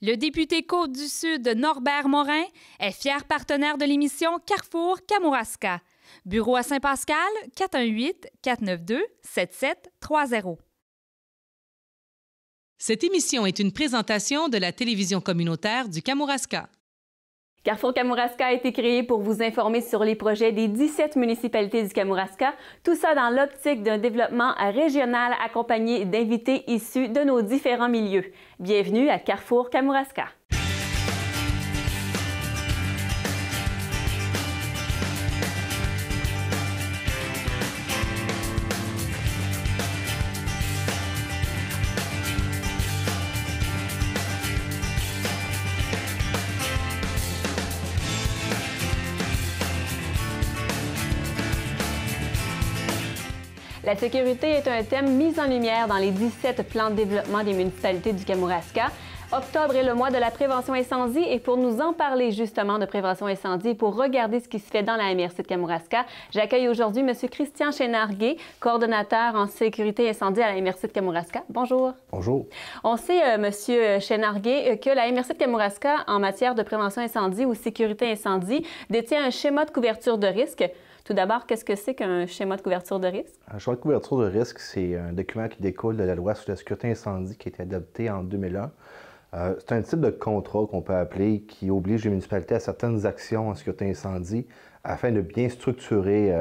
Le député Côte-du-Sud Norbert Morin est fier partenaire de l'émission Carrefour Kamouraska. Bureau à Saint-Pascal, 418-492-7730. Cette émission est une présentation de la télévision communautaire du Kamouraska. Carrefour Kamouraska a été créé pour vous informer sur les projets des 17 municipalités du Kamouraska, tout ça dans l'optique d'un développement régional accompagné d'invités issus de nos différents milieux. Bienvenue à Carrefour Kamouraska. La sécurité est un thème mis en lumière dans les 17 plans de développement des municipalités du Kamouraska. Octobre est le mois de la prévention incendie et pour nous en parler justement de prévention incendie et pour regarder ce qui se fait dans la MRC de Kamouraska, j'accueille aujourd'hui M. Christian Chénarguet, coordonnateur en sécurité incendie à la MRC de Kamouraska. Bonjour. Bonjour. On sait, M. Chénarguet, que la MRC de Kamouraska, en matière de prévention incendie ou sécurité incendie, détient un schéma de couverture de risque. Tout d'abord, qu'est-ce que c'est qu'un schéma de couverture de risque? Un schéma de couverture de risque, c'est un document qui découle de la loi sur la sécurité incendie qui a été adoptée en 2001. C'est un type de contrat qu'on peut appeler qui oblige les municipalités à certaines actions en sécurité incendie afin de bien structurer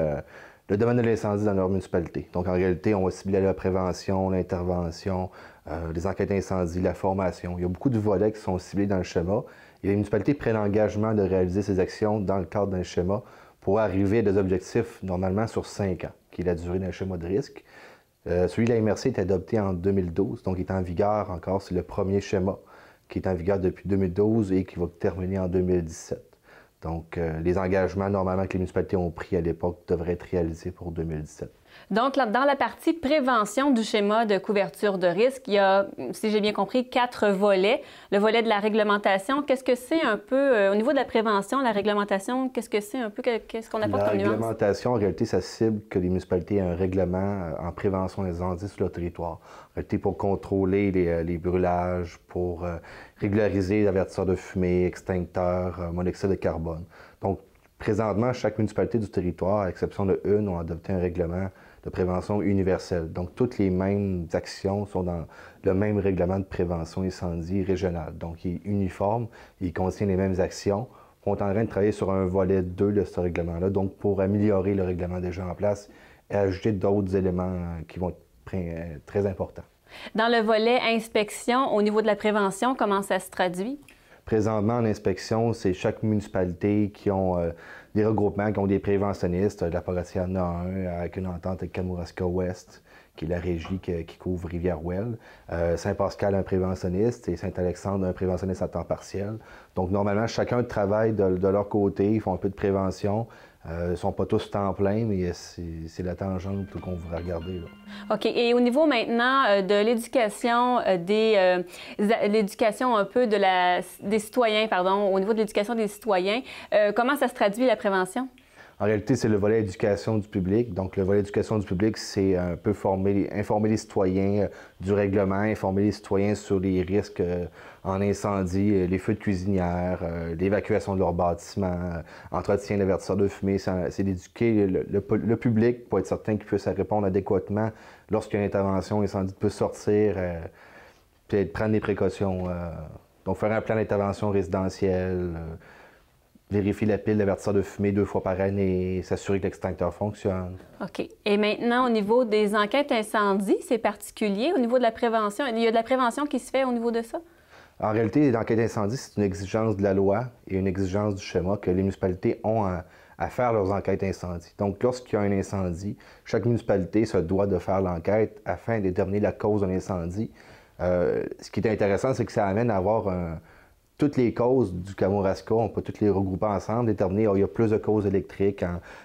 le domaine de l'incendie dans leur municipalité. Donc, en réalité, on va cibler la prévention, l'intervention, les enquêtes d'incendie, la formation. Il y a beaucoup de volets qui sont ciblés dans le schéma et les municipalités prennent l'engagement de réaliser ces actions dans le cadre d'un schéma pour arriver à des objectifs normalement sur 5 ans, qui est la durée d'un schéma de risque. Celui de la MRC est adopté en 2012, donc il est en vigueur encore, c'est le premier schéma qui est en vigueur depuis 2012 et qui va terminer en 2017. Donc, les engagements normalement que les municipalités ont pris à l'époque devraient être réalisés pour 2017. Donc, dans la partie prévention du schéma de couverture de risque, il y a, si j'ai bien compris, 4 volets. Le volet de la réglementation, qu'est-ce que c'est un peu, au niveau de la prévention, la réglementation, qu'est-ce que c'est un peu, qu'est-ce qu'on apporte comme nuance? La réglementation, en réalité, ça cible que les municipalités aient un règlement en prévention des incendies sur leur territoire. En réalité, pour contrôler les brûlages, pour régulariser les avertisseurs de fumée, extincteurs, monoxyde de carbone. Donc, présentement, chaque municipalité du territoire, à exception de une, ont adopté un règlement de prévention universelle. Donc, toutes les mêmes actions sont dans le même règlement de prévention incendie régional. Donc, il est uniforme, il contient les mêmes actions. On est en train de travailler sur un volet 2 de ce règlement-là, donc pour améliorer le règlement déjà en place et ajouter d'autres éléments qui vont être très importants. Dans le volet inspection, au niveau de la prévention, comment ça se traduit? Présentement, en inspection, c'est chaque municipalité qui ont des regroupements, qui ont des préventionnistes. La Poratière en a un avec une entente avec Kamouraska Ouest, qui est la régie qui couvre Rivière-Ouelle. Saint-Pascal a un préventionniste et Saint-Alexandre a un préventionniste à temps partiel. Donc, normalement, chacun travaille de leur côté, ils font un peu de prévention. Ils ne sont pas tous temps plein, mais c'est la tangente qu'on voudrait regarder, là. OK. Et au niveau maintenant de l'éducation, l'éducation un peu des citoyens, pardon, au niveau de l'éducation des citoyens, comment ça se traduit la prévention? En réalité, c'est le volet éducation du public. Donc, le volet éducation du public, c'est un peu informer les citoyens du règlement, informer les citoyens sur les risques en incendie, les feux de cuisinière, l'évacuation de leur bâtiment, entretien d'avertisseurs de fumée. C'est d'éduquer le public pour être certain qu'il puisse répondre adéquatement lorsqu'une intervention incendie peut sortir, puis prendre des précautions. Donc, faire un plan d'intervention résidentielle, vérifier la pile d'avertisseurs de fumée 2 fois par année, s'assurer que l'extincteur fonctionne. OK. Et maintenant, au niveau des enquêtes incendie, c'est particulier. Au niveau de la prévention, il y a de la prévention qui se fait au niveau de ça? En réalité, l'enquête incendie, c'est une exigence de la loi et une exigence du schéma que les municipalités ont à faire leurs enquêtes incendie. Donc, lorsqu'il y a un incendie, chaque municipalité se doit de faire l'enquête afin de déterminer la cause de l'incendie. Ce qui est intéressant, c'est que ça amène à avoir toutes les causes du Kamouraska, on peut toutes les regrouper ensemble, déterminer il y a plus de causes électriques,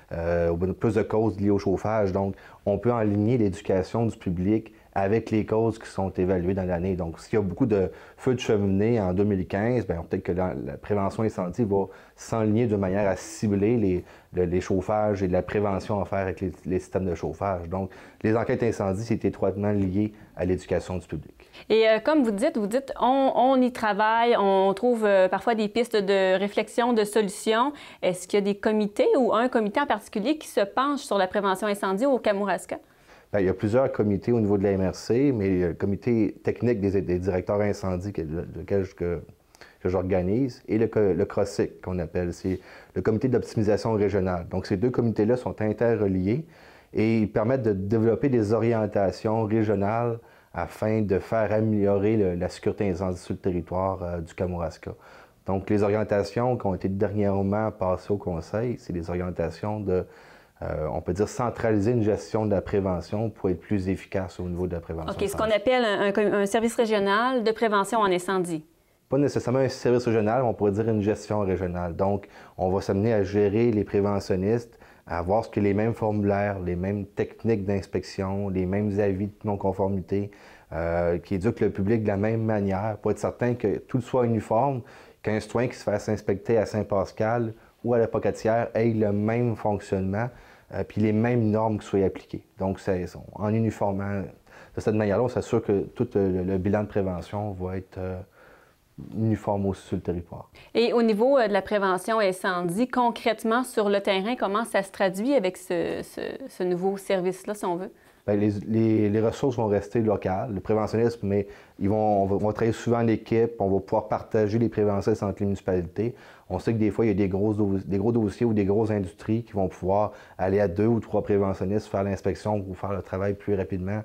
plus de causes liées au chauffage. Donc, on peut aligner l'éducation du public avec les causes qui sont évaluées dans l'année. Donc, s'il y a beaucoup de feux de cheminée en 2015, bien, peut-être que la prévention incendie va s'enligner de manière à cibler les chauffages et la prévention à faire avec les systèmes de chauffage. Donc, les enquêtes incendie, c'est étroitement lié à l'éducation du public. Et comme vous dites, on y travaille, on trouve parfois des pistes de réflexion, de solutions. Est-ce qu'il y a des comités ou un comité en particulier qui se penche sur la prévention incendie au Kamouraska? Bien, il y a plusieurs comités au niveau de la MRC, mais il y a le comité technique des directeurs incendies que j'organise et le CROSIC qu'on appelle. C'est le comité d'optimisation régionale. Donc, ces deux comités-là sont interreliés et ils permettent de développer des orientations régionales afin de faire améliorer la sécurité incendie sur le territoire du Kamouraska. Donc, les orientations qui ont été dernièrement passées au Conseil, c'est des orientations de, on peut dire, centraliser une gestion de la prévention pour être plus efficace au niveau de la prévention. OK, ce qu'on appelle un service régional de prévention en incendie. Pas nécessairement un service régional, on pourrait dire une gestion régionale. Donc, on va s'amener à gérer les préventionnistes, à avoir ce que les mêmes formulaires, les mêmes techniques d'inspection, les mêmes avis de non-conformité, qui éduquent le public de la même manière, pour être certain que tout soit uniforme, qu'un citoyen qui se fasse inspecter à Saint-Pascal ou à la Pocatière ait le même fonctionnement, puis les mêmes normes qui soient appliquées. Donc, en uniformant de cette manière-là, on s'assure que tout le bilan de prévention va être uniforme aussi sur le territoire. Et au niveau de la prévention incendie, concrètement, sur le terrain, comment ça se traduit avec ce nouveau service-là, si on veut? Bien, les ressources vont rester locales, le préventionnisme, mais on va travailler souvent en équipe, on va pouvoir partager les préventionnistes entre les municipalités. On sait que des fois, il y a des gros dossiers ou des grosses industries qui vont pouvoir aller à 2 ou 3 préventionnistes, faire l'inspection ou faire le travail plus rapidement,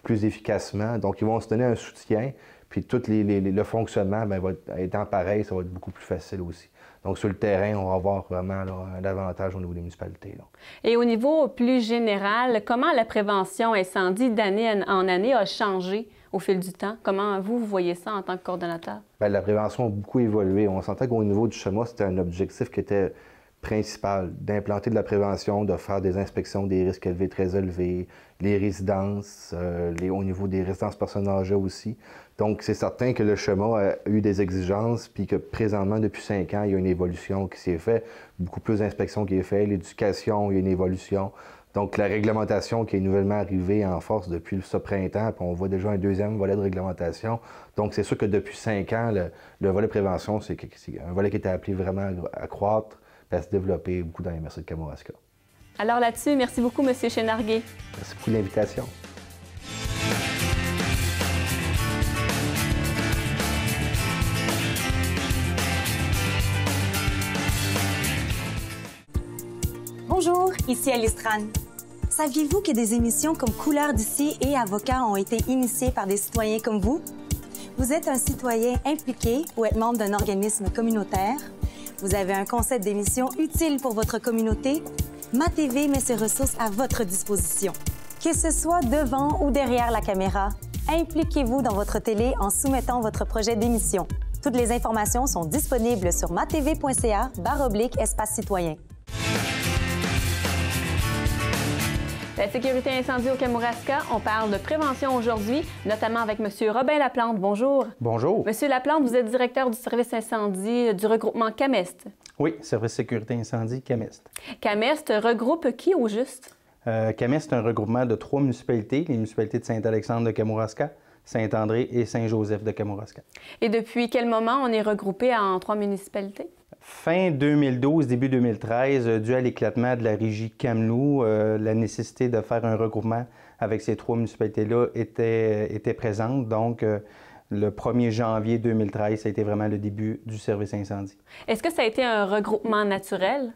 plus efficacement. Donc, ils vont se donner un soutien. Puis tout le fonctionnement, bien, étant pareil, ça va être beaucoup plus facile aussi. Donc, sur le terrain, on va avoir vraiment là, un avantage au niveau des municipalités. Là. Et au niveau plus général, comment la prévention incendie d'année en année a changé au fil du temps? Comment vous voyez ça en tant que coordonnateur? Bien, la prévention a beaucoup évolué. On sentait qu'au niveau du CHEMA, c'était un objectif qui était principal, d'implanter de la prévention, de faire des inspections des risques élevés, très élevés, les résidences, au niveau des résidences personnes âgées aussi. Donc, c'est certain que le CHEMA a eu des exigences, puis que présentement, depuis 5 ans, il y a une évolution qui s'est faite, beaucoup plus d'inspections qui est faite, l'éducation, il y a une évolution. Donc, la réglementation qui est nouvellement arrivée en force depuis ce printemps, puis on voit déjà un deuxième volet de réglementation. Donc, c'est sûr que depuis 5 ans, le volet prévention, c'est un volet qui était appelé vraiment à croître, à se développer beaucoup dans les MRC de Kamouraska. Alors là-dessus, merci beaucoup, M. Chénarguet. Merci beaucoup de l'invitation. Bonjour, ici Alice Tran. Saviez-vous que des émissions comme Couleurs d'ici et Avocats ont été initiées par des citoyens comme vous? Vous êtes un citoyen impliqué ou êtes membre d'un organisme communautaire? Vous avez un concept d'émission utile pour votre communauté? MaTV met ses ressources à votre disposition. Que ce soit devant ou derrière la caméra, impliquez-vous dans votre télé en soumettant votre projet d'émission. Toutes les informations sont disponibles sur matv.ca/espace citoyen. La sécurité incendie au Kamouraska, on parle de prévention aujourd'hui, notamment avec M. Robin Laplante. Bonjour. Bonjour. M. Laplante, vous êtes directeur du service incendie du regroupement CAMEST. Oui, service sécurité incendie CAMEST. CAMEST regroupe qui au juste? CAMEST est un regroupement de 3 municipalités, les municipalités de Saint-Alexandre de Kamouraska, Saint-André et Saint-Joseph de Kamouraska. Et depuis quel moment on est regroupé en 3 municipalités? Fin 2012, début 2013, dû à l'éclatement de la régie Kamloops, la nécessité de faire un regroupement avec ces 3 municipalités-là était présente. Donc, le 1er janvier 2013, ça a été vraiment le début du service incendie. Est-ce que ça a été un regroupement naturel?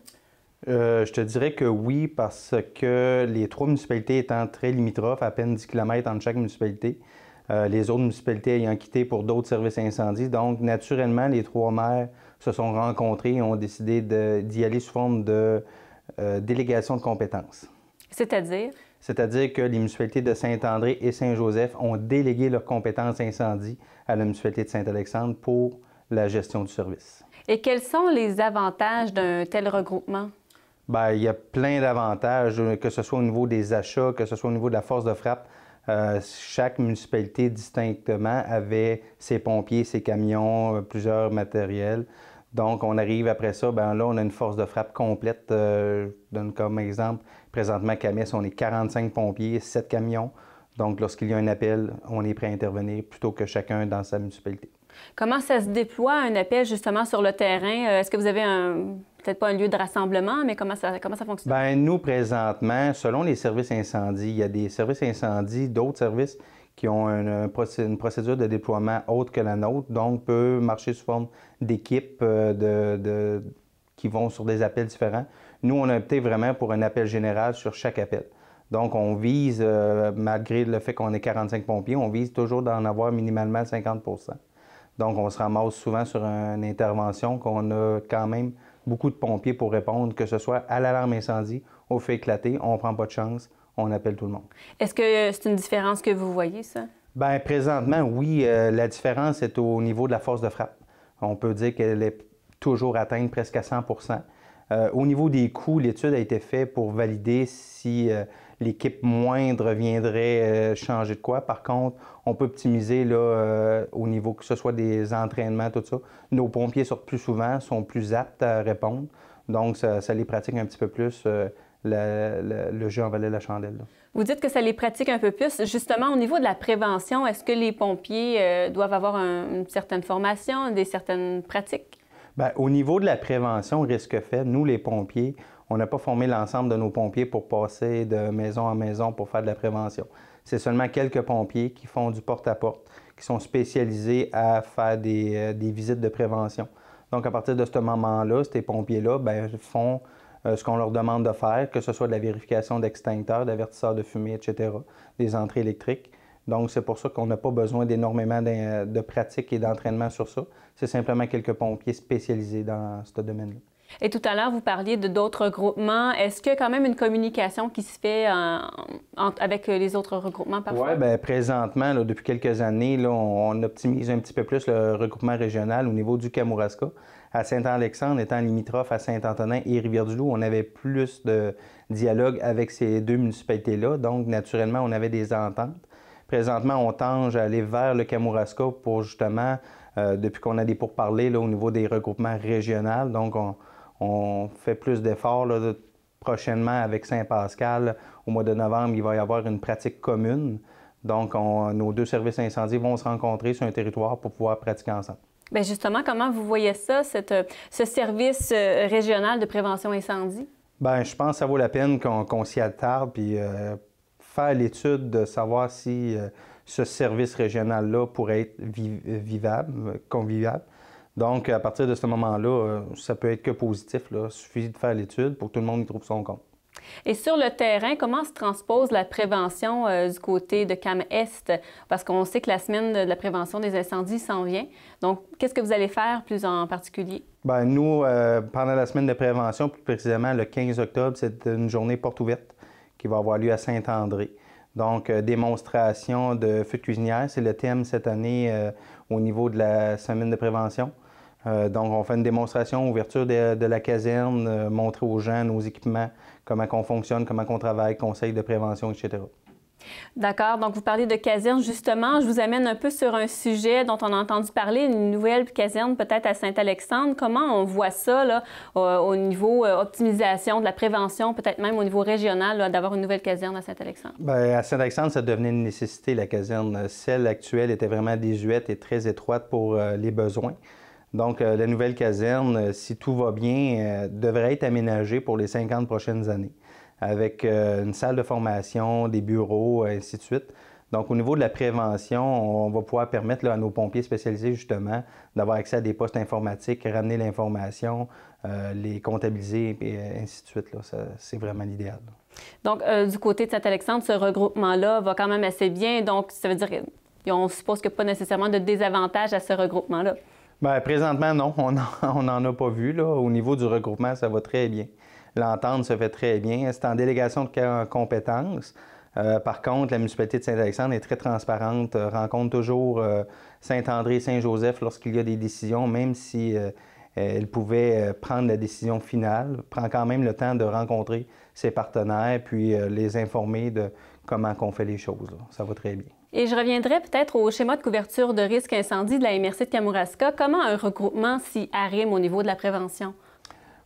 Je te dirais que oui, parce que les 3 municipalités étant très limitrophes, à peine 10 km entre chaque municipalité, les autres municipalités ayant quitté pour d'autres services incendies. Donc, naturellement, les 3 maires se sont rencontrés et ont décidé d'y aller sous forme de délégation de compétences. C'est-à-dire? C'est-à-dire que les municipalités de Saint-André et Saint-Joseph ont délégué leurs compétences incendie à la municipalité de Saint-Alexandre pour la gestion du service. Et quels sont les avantages d'un tel regroupement? Bien, il y a plein d'avantages, que ce soit au niveau des achats, que ce soit au niveau de la force de frappe. Chaque municipalité distinctement avait ses pompiers, ses camions, plusieurs matériels. Donc, on arrive après ça, bien là, on a une force de frappe complète. Je donne comme exemple, présentement, à Camis, on est 45 pompiers, 7 camions. Donc, lorsqu'il y a un appel, on est prêt à intervenir plutôt que chacun dans sa municipalité. Comment ça se déploie, un appel, justement, sur le terrain? Est-ce que vous avez peut-être pas un lieu de rassemblement, mais comment ça fonctionne? Bien, nous, présentement, selon les services incendies, il y a des services incendies, d'autres services qui ont une procédure de déploiement autre que la nôtre, donc peut marcher sous forme d'équipes qui vont sur des appels différents. Nous, on a opté vraiment pour un appel général sur chaque appel. Donc, on vise, malgré le fait qu'on est 45 pompiers, on vise toujours d'en avoir minimalement 50 %. Donc, on se ramasse souvent sur une intervention qu'on a quand même beaucoup de pompiers pour répondre, que ce soit à l'alarme incendie, au feu éclaté, on ne prend pas de chance, on appelle tout le monde. Est-ce que c'est une différence que vous voyez, ça? Bien, présentement, oui. La différence est au niveau de la force de frappe. On peut dire qu'elle est toujours atteinte presque à 100 %. Au niveau des coûts, l'étude a été faite pour valider si l'équipe moindre viendrait changer de quoi. Par contre, on peut optimiser là, au niveau que ce soit des entraînements, tout ça. Nos pompiers sortent plus souvent, sont plus aptes à répondre. Donc, ça les pratique un petit peu plus, le jeu en valet la chandelle. Là. Vous dites que ça les pratique un peu plus. Justement, au niveau de la prévention, est-ce que les pompiers doivent avoir une certaine formation, certaines pratiques? Bien, au niveau de la prévention risque faible, nous, les pompiers, on n'a pas formé l'ensemble de nos pompiers pour passer de maison en maison pour faire de la prévention. C'est seulement quelques pompiers qui font du porte-à-porte, qui sont spécialisés à faire des visites de prévention. Donc, à partir de ce moment-là, ces pompiers-là font ce qu'on leur demande de faire, que ce soit de la vérification d'extincteurs, d'avertisseurs de fumée, etc., des entrées électriques. Donc, c'est pour ça qu'on n'a pas besoin d'énormément de pratique et d'entraînement sur ça. C'est simplement quelques pompiers spécialisés dans ce domaine-là. Et tout à l'heure, vous parliez d'autres regroupements. Est-ce qu'il y a quand même une communication qui se fait avec les autres regroupements parfois? Oui, bien présentement, là, depuis quelques années, là, on optimise un petit peu plus le regroupement régional au niveau du Kamouraska. À Saint-Alexandre, étant limitrophe à Saint-Antonin et Rivière-du-Loup, on avait plus de dialogue avec ces deux municipalités-là. Donc, naturellement, on avait des ententes. Présentement, on tend à aller vers le Kamouraska pour justement, depuis qu'on a des pourparlers là, au niveau des regroupements régionaux. Donc, on fait plus d'efforts là, prochainement avec Saint-Pascal. Au mois de novembre, il va y avoir une pratique commune. Donc, nos deux services incendies vont se rencontrer sur un territoire pour pouvoir pratiquer ensemble. Bien justement, comment vous voyez ça, ce service régional de prévention incendie? Bien, je pense que ça vaut la peine qu'on s'y attarde puis faire l'étude de savoir si ce service régional-là pourrait être vivable, convivial. Donc, à partir de ce moment-là, ça peut être que positif. Là. Il suffit de faire l'étude pour que tout le monde y trouve son compte. Et sur le terrain, comment se transpose la prévention du côté de CAM-Est? Parce qu'on sait que la semaine de la prévention des incendies s'en vient. Donc, qu'est-ce que vous allez faire plus en particulier? Bien, nous, pendant la semaine de prévention, plus précisément le 15 octobre, c'est une journée porte ouverte qui va avoir lieu à Saint-André. Donc, démonstration de feux de cuisinière, c'est le thème cette année au niveau de la semaine de prévention. Donc, on fait une démonstration, ouverture de la caserne, montrer aux gens nos équipements, comment on fonctionne, comment on travaille, conseils de prévention, etc. D'accord. Donc, vous parlez de caserne. Justement, je vous amène un peu sur un sujet dont on a entendu parler, une nouvelle caserne peut-être à Saint-Alexandre. Comment on voit ça là, au niveau optimisation de la prévention, peut-être même au niveau régional, d'avoir une nouvelle caserne à Saint-Alexandre? Bien, à Saint-Alexandre, ça devenait une nécessité, la caserne. Celle actuelle était vraiment désuète et très étroite pour les besoins. Donc, la nouvelle caserne, si tout va bien, devrait être aménagée pour les 50 prochaines années, avec une salle de formation, des bureaux, ainsi de suite. Donc, au niveau de la prévention, on va pouvoir permettre là, à nos pompiers spécialisés, justement, d'avoir accès à des postes informatiques, ramener l'information, les comptabiliser, et ainsi de suite. C'est vraiment l'idéal. Donc, du côté de Saint-Alexandre, ce regroupement-là va quand même assez bien. Donc, ça veut dire qu'on suppose qu'il n'y a pas nécessairement de désavantage à ce regroupement-là. Bien, présentement, non. On n'en a pas vu. Là. Au niveau du regroupement, ça va très bien. L'entente se fait très bien. C'est en délégation de compétences. Par contre, la municipalité de Saint-Alexandre est très transparente, rencontre toujours Saint-André et Saint-Joseph lorsqu'il y a des décisions, même si elle pouvait prendre la décision finale, prend quand même le temps de rencontrer ses partenaires, puis les informer de comment on fait les choses. Là. Ça va très bien. Et je reviendrai peut-être au schéma de couverture de risque incendie de la MRC de Kamouraska. Comment un regroupement s'y arrime au niveau de la prévention?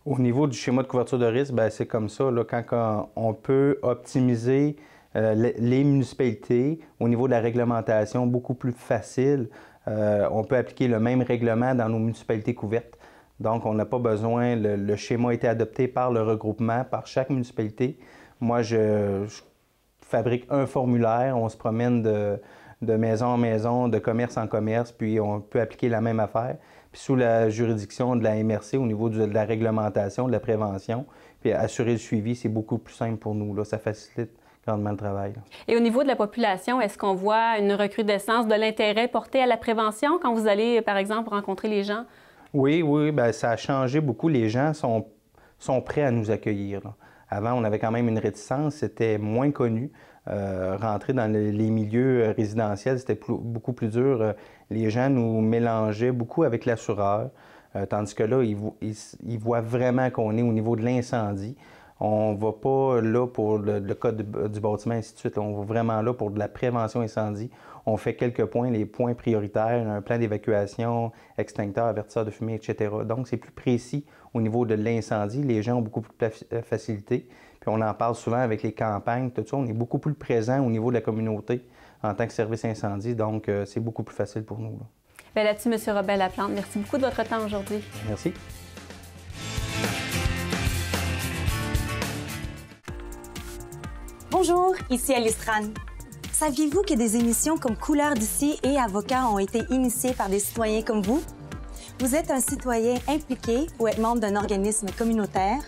Au niveau du schéma de couverture de risque, bien, c'est comme ça. Là, quand on peut optimiser les municipalités au niveau de la réglementation, beaucoup plus facile. On peut appliquer le même règlement dans nos municipalités couvertes. Donc, on n'a pas besoin, le schéma a été adopté par le regroupement, par chaque municipalité. Moi, je fabrique un formulaire, on se promène de maison en maison, de commerce en commerce, puis on peut appliquer la même affaire. Puis sous la juridiction de la MRC, au niveau de la réglementation, de la prévention, puis assurer le suivi, c'est beaucoup plus simple pour nous. Là. Ça facilite grandement le travail. Là. Et au niveau de la population, est-ce qu'on voit une recrudescence de l'intérêt porté à la prévention quand vous allez, par exemple, rencontrer les gens? Oui, bien, ça a changé beaucoup. Les gens sont prêts à nous accueillir. Là. Avant, on avait quand même une réticence, c'était moins connu. Rentrer dans les milieux résidentiels, c'était beaucoup plus dur. Les gens nous mélangeaient beaucoup avec l'assureur, tandis que là, ils voient vraiment qu'on est au niveau de l'incendie. On ne va pas là pour le code du bâtiment, ainsi de suite. On va vraiment là pour de la prévention incendie. On fait quelques points, les points prioritaires, un plan d'évacuation, extincteur, avertisseur de fumée, etc. Donc, c'est plus précis au niveau de l'incendie. Les gens ont beaucoup plus de facilité. Puis on en parle souvent avec les campagnes, tout ça. On est beaucoup plus présent au niveau de la communauté en tant que service incendie. Donc, c'est beaucoup plus facile pour nous. Là. Bien là-dessus, M. Robert-Laplante, merci beaucoup de votre temps aujourd'hui. Merci. Bonjour, ici Alice Tran. Saviez-vous que des émissions comme Couleurs d'ici et Avocats ont été initiées par des citoyens comme vous? Vous êtes un citoyen impliqué ou êtes membre d'un organisme communautaire?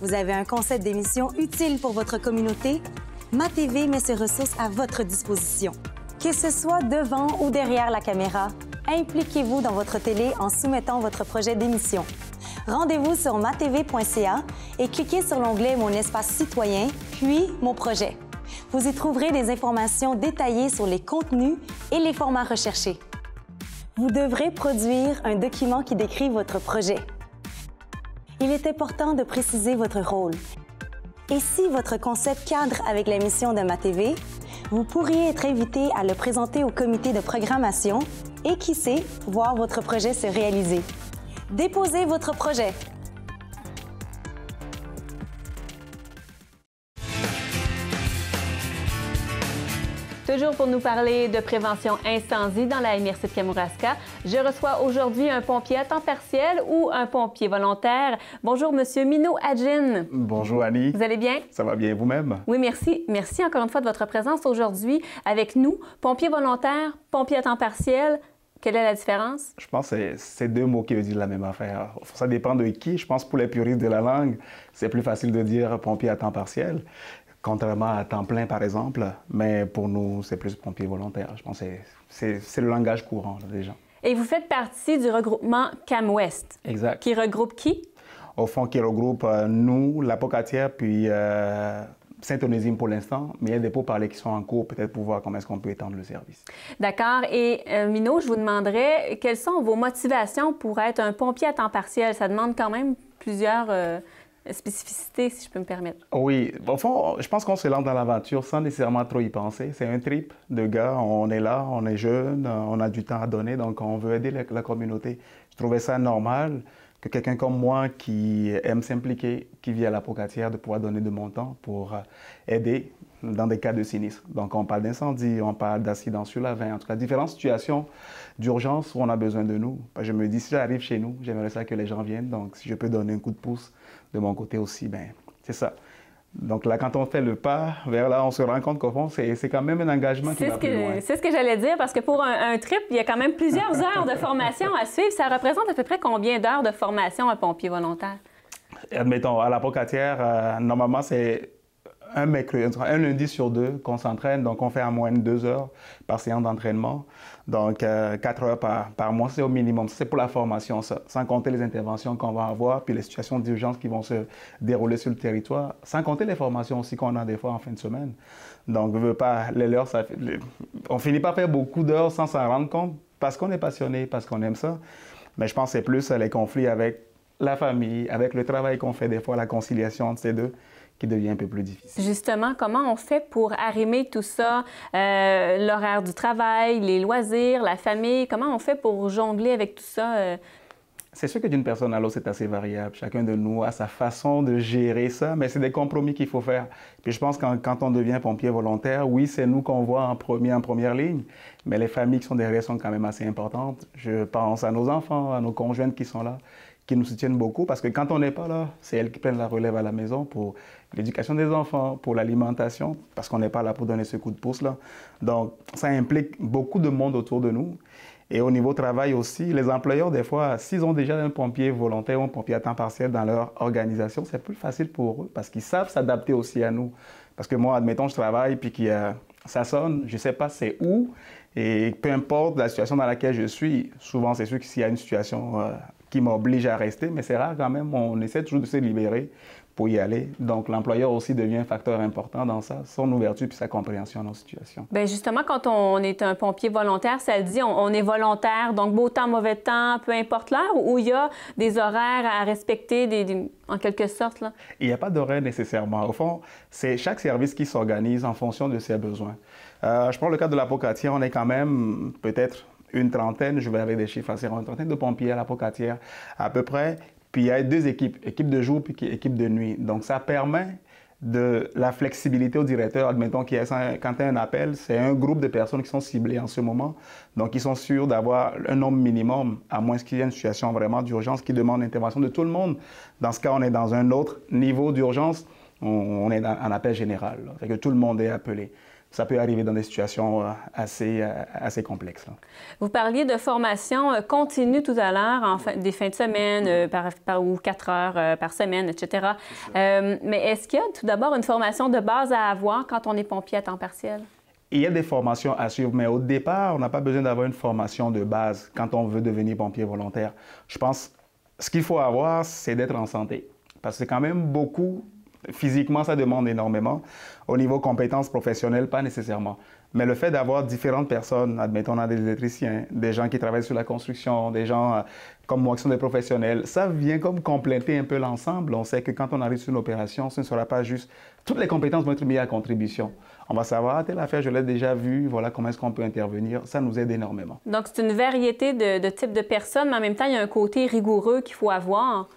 Vous avez un concept d'émission utile pour votre communauté? MaTV met ses ressources à votre disposition. Que ce soit devant ou derrière la caméra, impliquez-vous dans votre télé en soumettant votre projet d'émission. Rendez-vous sur matv.ca et cliquez sur l'onglet Mon espace citoyen, puis Mon projet. Vous y trouverez des informations détaillées sur les contenus et les formats recherchés. Vous devrez produire un document qui décrit votre projet. Il est important de préciser votre rôle. Et si votre concept cadre avec la mission de MaTV, vous pourriez être invité à le présenter au comité de programmation et, qui sait, voir votre projet se réaliser. Déposez votre projet. Toujours pour nous parler de prévention incendie dans la MRC de Kamouraska, je reçois aujourd'hui un pompier à temps partiel ou un pompier volontaire. Bonjour, Monsieur Mino Adjin. Bonjour, Annie. Vous allez bien? Ça va bien vous-même? Oui, merci. Merci encore une fois de votre présence aujourd'hui avec nous. Pompier volontaire, pompier à temps partiel. Quelle est la différence? Je pense que c'est deux mots qui veulent dire la même affaire. Ça dépend de qui. Je pense que pour les puristes de la langue, c'est plus facile de dire pompier à temps partiel, contrairement à temps plein, par exemple. Mais pour nous, c'est plus pompier volontaire. Je pense que c'est le langage courant là, des gens. Et vous faites partie du regroupement CAM-Ouest. Exact. Qui regroupe qui? Au fond, qui regroupe nous, la Pocatière, puis Saint-Onésime pour l'instant, mais il y a des pourparlers qui sont en cours, peut-être pour voir comment est-ce qu'on peut étendre le service. D'accord. Et Mino, je vous demanderais, quelles sont vos motivations pour être un pompier à temps partiel? Ça demande quand même plusieurs spécificités, si je peux me permettre. Oui. Au fond, je pense qu'on se lance dans l'aventure sans nécessairement trop y penser. C'est un trip de gars. On est là, on est jeune, on a du temps à donner, donc on veut aider la communauté. Je trouvais ça normal que quelqu'un comme moi qui aime s'impliquer, qui vit à la Pocatière, de pouvoir donner de mon temps pour aider dans des cas de sinistre. Donc, on parle d'incendie, on parle d'accident sur la 20, en tout cas, différentes situations d'urgence où on a besoin de nous. Je me dis, si j'arrive chez nous, j'aimerais ça que les gens viennent. Donc, si je peux donner un coup de pouce de mon côté aussi, ben c'est ça. Donc là, quand on fait le pas vers là, on se rend compte qu'au fond, c'est quand même un engagement qui va plus loin. C'est ce que j'allais dire, parce que pour un trip, il y a quand même plusieurs heures de formation à suivre. Ça représente à peu près combien d'heures de formation un pompier volontaire? Admettons, à la Pocatière, normalement, c'est un lundi sur deux qu'on s'entraîne. Donc, on fait en moyenne 2 heures par séance d'entraînement. Donc, 4 heures par mois, c'est au minimum. C'est pour la formation, ça. Sans compter les interventions qu'on va avoir, puis les situations d'urgence qui vont se dérouler sur le territoire. Sans compter les formations aussi qu'on a des fois en fin de semaine. Donc, on finit par faire beaucoup d'heures sans s'en rendre compte parce qu'on est passionné, parce qu'on aime ça. Mais je pense que c'est plus les conflits avec la famille, avec le travail qu'on fait des fois, la conciliation entre ces deux, qui devient un peu plus difficile. Justement, comment on fait pour arrimer tout ça, l'horaire du travail, les loisirs, la famille? Comment on fait pour jongler avec tout ça? C'est sûr que d'une personne à l'autre, c'est assez variable. Chacun de nous a sa façon de gérer ça, mais c'est des compromis qu'il faut faire. Puis je pense que quand on devient pompier volontaire, oui, c'est nous qu'on voit en première ligne, mais les familles qui sont derrière sont quand même assez importantes. Je pense à nos enfants, à nos conjointes qui sont là, qui nous soutiennent beaucoup, parce que quand on n'est pas là, c'est elles qui prennent la relève à la maison pour l'éducation des enfants, pour l'alimentation, parce qu'on n'est pas là pour donner ce coup de pouce-là. Donc, ça implique beaucoup de monde autour de nous. Et au niveau travail aussi, les employeurs, des fois, s'ils ont déjà un pompier volontaire ou un pompier à temps partiel dans leur organisation, c'est plus facile pour eux parce qu'ils savent s'adapter aussi à nous. Parce que moi, admettons, je travaille puis que ça sonne, je ne sais pas c'est où. Et peu importe la situation dans laquelle je suis, souvent c'est sûr que s'il y a une situation qui m'oblige à rester, mais c'est rare quand même, on essaie toujours de se libérer pour y aller. Donc, l'employeur aussi devient un facteur important dans ça, son ouverture puis sa compréhension de nos situations. Bien, justement, quand on est un pompier volontaire, ça le dit, on est volontaire, donc beau temps, mauvais temps, peu importe l'heure, ou il y a des horaires à respecter, en quelque sorte, là? Il n'y a pas d'horaire nécessairement. Au fond, c'est chaque service qui s'organise en fonction de ses besoins. Je prends le cas de l'Apocatière, on est quand même peut-être une trentaine, je vais avec des chiffres assez ronds, une trentaine de pompiers à l'Apocatière à peu près. Puis il y a deux équipes, équipe de jour puis équipe de nuit. Donc ça permet de la flexibilité au directeur. Admettons qu'il y a, quand il y a un appel, c'est un groupe de personnes qui sont ciblées en ce moment. Donc ils sont sûrs d'avoir un nombre minimum, à moins qu'il y ait une situation vraiment d'urgence qui demande l'intervention de tout le monde. Dans ce cas, on est dans un autre niveau d'urgence. On est en appel général. C'est que tout le monde est appelé. Ça peut arriver dans des situations assez complexes. Là. Vous parliez de formation continue tout à l'heure, des fins de semaine, ou 4 heures par semaine, etc. Mais est-ce qu'il y a tout d'abord une formation de base à avoir quand on est pompier à temps partiel? Il y a des formations à suivre, mais au départ, on n'a pas besoin d'avoir une formation de base quand on veut devenir pompier volontaire. Je pense que ce qu'il faut avoir, c'est d'être en santé. Parce que c'est quand même beaucoup... Physiquement, ça demande énormément. Au niveau compétences professionnelles, pas nécessairement. Mais le fait d'avoir différentes personnes, admettons, on a des électriciens, des gens qui travaillent sur la construction, des gens comme moi qui sont des professionnels, ça vient comme compléter un peu l'ensemble. On sait que quand on arrive sur une opération, ce ne sera pas juste... Toutes les compétences vont être mises à contribution. On va savoir, telle affaire, je l'ai déjà vue, voilà comment est-ce qu'on peut intervenir. Ça nous aide énormément. Donc, c'est une variété de types de personnes, mais en même temps, il y a un côté rigoureux qu'il faut avoir.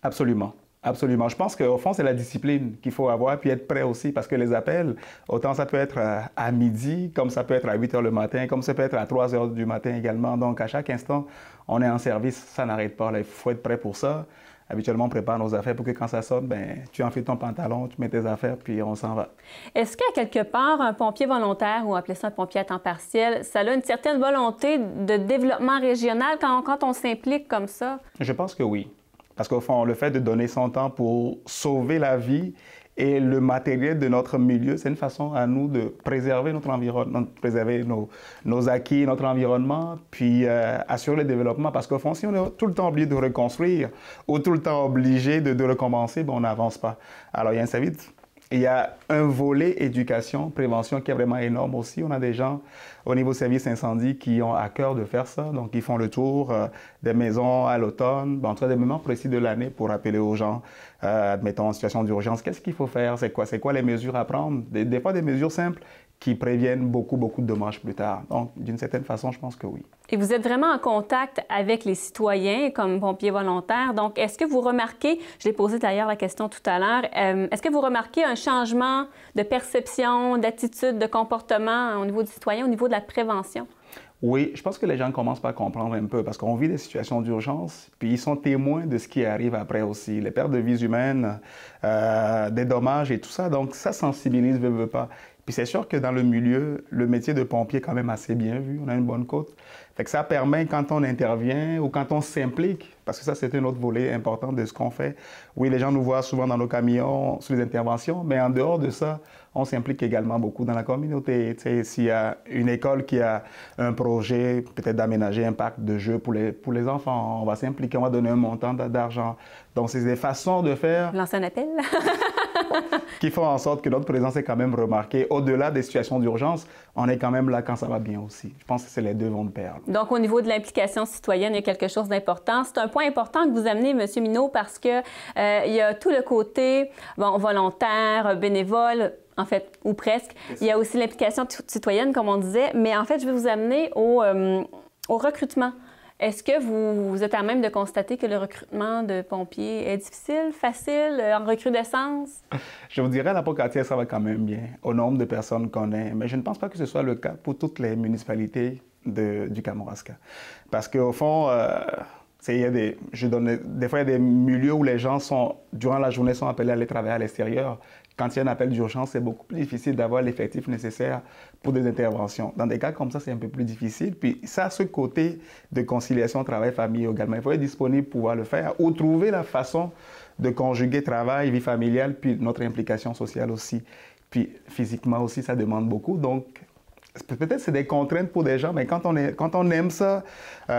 Absolument. Absolument. Je pense qu'au fond, c'est la discipline qu'il faut avoir, puis être prêt aussi, parce que les appels, autant ça peut être à midi, comme ça peut être à 8 heures le matin, comme ça peut être à 3 heures du matin également. Donc, à chaque instant, on est en service, ça n'arrête pas. Là, il faut être prêt pour ça. Habituellement, on prépare nos affaires pour que quand ça sonne, ben, tu enfiles ton pantalon, tu mets tes affaires, puis on s'en va. Est-ce qu'à quelque part, un pompier volontaire, ou appelez ça un pompier à temps partiel, ça a une certaine volonté de développement régional quand on s'implique comme ça? Je pense que oui. Parce qu'au fond, le fait de donner son temps pour sauver la vie et le matériel de notre milieu, c'est une façon à nous de préserver notre environnement, de préserver nos acquis, notre environnement, puis assurer le développement. Parce qu'au fond, si on est tout le temps obligé de reconstruire ou tout le temps obligé de recommencer, ben, on n'avance pas. Alors, il y a un service. Il y a un volet éducation, prévention qui est vraiment énorme aussi. On a des gens au niveau service incendie qui ont à cœur de faire ça. Donc, ils font le tour des maisons à l'automne, en tout cas des moments précis de l'année pour rappeler aux gens, admettons en situation d'urgence, qu'est-ce qu'il faut faire, c'est quoi les mesures à prendre. Des fois, des mesures simples qui préviennent beaucoup de dommages plus tard. Donc, d'une certaine façon, je pense que oui. Et vous êtes vraiment en contact avec les citoyens comme pompiers volontaires. Donc, est-ce que vous remarquez, je l'ai posé d'ailleurs la question tout à l'heure, est-ce que vous remarquez un changement de perception, d'attitude, de comportement au niveau du citoyen, au niveau de la prévention? Oui, je pense que les gens commencent par comprendre un peu parce qu'on vit des situations d'urgence, puis ils sont témoins de ce qui arrive après aussi, les pertes de vies humaines, des dommages et tout ça. Donc, ça sensibilise, veut pas. Puis c'est sûr que dans le milieu, le métier de pompier est quand même assez bien vu, on a une bonne côte. Fait que ça permet, quand on intervient ou quand on s'implique, parce que ça, c'est un autre volet important de ce qu'on fait. Oui, les gens nous voient souvent dans nos camions, sur les interventions, mais en dehors de ça, on s'implique également beaucoup dans la communauté. Tu sais, s'il y a une école qui a un projet, peut-être d'aménager un parc de jeux pour les enfants, on va s'impliquer, on va donner un montant d'argent. Donc, c'est des façons de faire... Lancer un appel? qui font en sorte que notre présence est quand même remarquée. Au-delà des situations d'urgence, on est quand même là quand ça va bien aussi. Je pense que les deux vont de pair. Donc, au niveau de l'implication citoyenne, il y a quelque chose d'important. C'est un point important que vous amenez, M. Mineault, parce que il y a tout le côté volontaire, bénévole, en fait, ou presque. Il y a aussi l'implication citoyenne, comme on disait. Mais en fait, je vais vous amener au recrutement. Est-ce que vous êtes à même de constater que le recrutement de pompiers est difficile, facile, en recrudescence? Je vous dirais, la Pocatière, ça va quand même bien, au nombre de personnes qu'on est. Mais je ne pense pas que ce soit le cas pour toutes les municipalités du Kamouraska. Parce qu'au fond, des fois, il y a des milieux où les gens, durant la journée, sont appelés à aller travailler à l'extérieur. Quand il y a un appel d'urgence, c'est beaucoup plus difficile d'avoir l'effectif nécessaire pour des interventions. Dans des cas comme ça, c'est un peu plus difficile. Puis ça, ce côté de conciliation travail-famille également, il faut être disponible pour pouvoir le faire ou trouver la façon de conjuguer travail, vie familiale, puis notre implication sociale aussi. Puis physiquement aussi, ça demande beaucoup. Donc, peut-être c'est des contraintes pour des gens, mais quand on aime ça,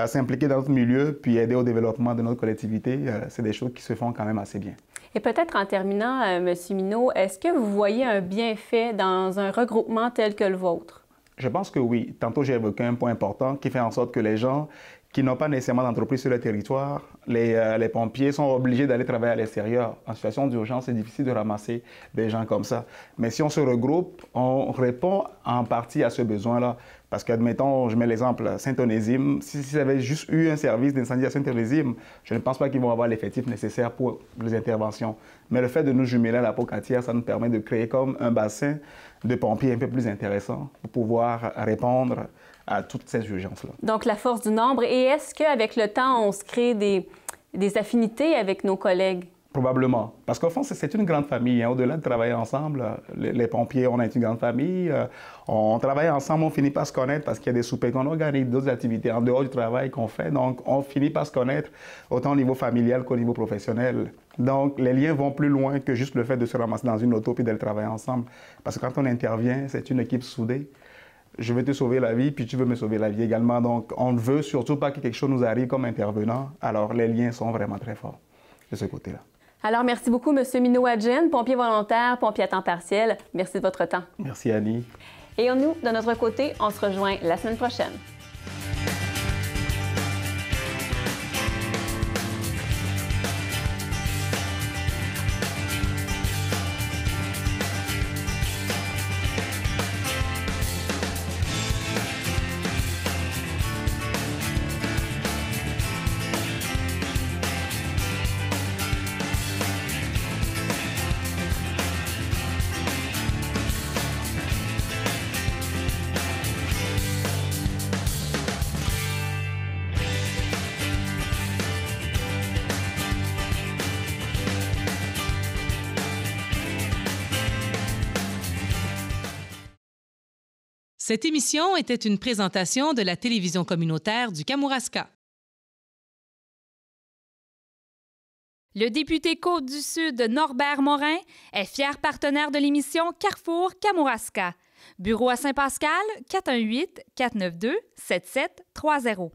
s'impliquer dans notre milieu, puis aider au développement de notre collectivité, c'est des choses qui se font quand même assez bien. Et peut-être en terminant, M. Mineault, est-ce que vous voyez un bienfait dans un regroupement tel que le vôtre? Je pense que oui. Tantôt, j'ai évoqué un point important qui fait en sorte que les gens qui n'ont pas nécessairement d'entreprise sur le territoire, les pompiers sont obligés d'aller travailler à l'extérieur. En situation d'urgence, c'est difficile de ramasser des gens comme ça. Mais si on se regroupe, on répond en partie à ce besoin-là. Parce qu'admettons, je mets l'exemple, Saint-Onésime, s'ils avaient juste eu un service d'incendie à Saint-Onésime, je ne pense pas qu'ils vont avoir l'effectif nécessaire pour les interventions. Mais le fait de nous jumeler à la Pocatière, ça nous permet de créer comme un bassin de pompiers un peu plus intéressant pour pouvoir répondre à toutes ces urgences-là. Donc, la force du nombre. Et est-ce qu'avec le temps, on se crée des affinités avec nos collègues? Probablement. Parce qu'au fond, c'est une grande famille. Hein. Au-delà de travailler ensemble, les pompiers, on est une grande famille. On travaille ensemble, on finit par se connaître parce qu'il y a des soupers qu'on organise, d'autres activités en dehors du travail qu'on fait. Donc, on finit par se connaître autant au niveau familial qu'au niveau professionnel. Donc, les liens vont plus loin que juste le fait de se ramasser dans une auto et d'aller travailler ensemble. Parce que quand on intervient, c'est une équipe soudée. Je veux te sauver la vie, puis tu veux me sauver la vie également. Donc, on ne veut surtout pas que quelque chose nous arrive comme intervenant. Alors, les liens sont vraiment très forts de ce côté-là. Alors, merci beaucoup, M. Mineault-Adjen, pompier volontaire, pompier à temps partiel. Merci de votre temps. Merci, Annie. Et nous, de notre côté, on se rejoint la semaine prochaine. Cette émission était une présentation de la télévision communautaire du Kamouraska. Le député Côte-du-Sud Norbert Morin est fier partenaire de l'émission Carrefour Kamouraska. Bureau à Saint-Pascal, 418-492-7730.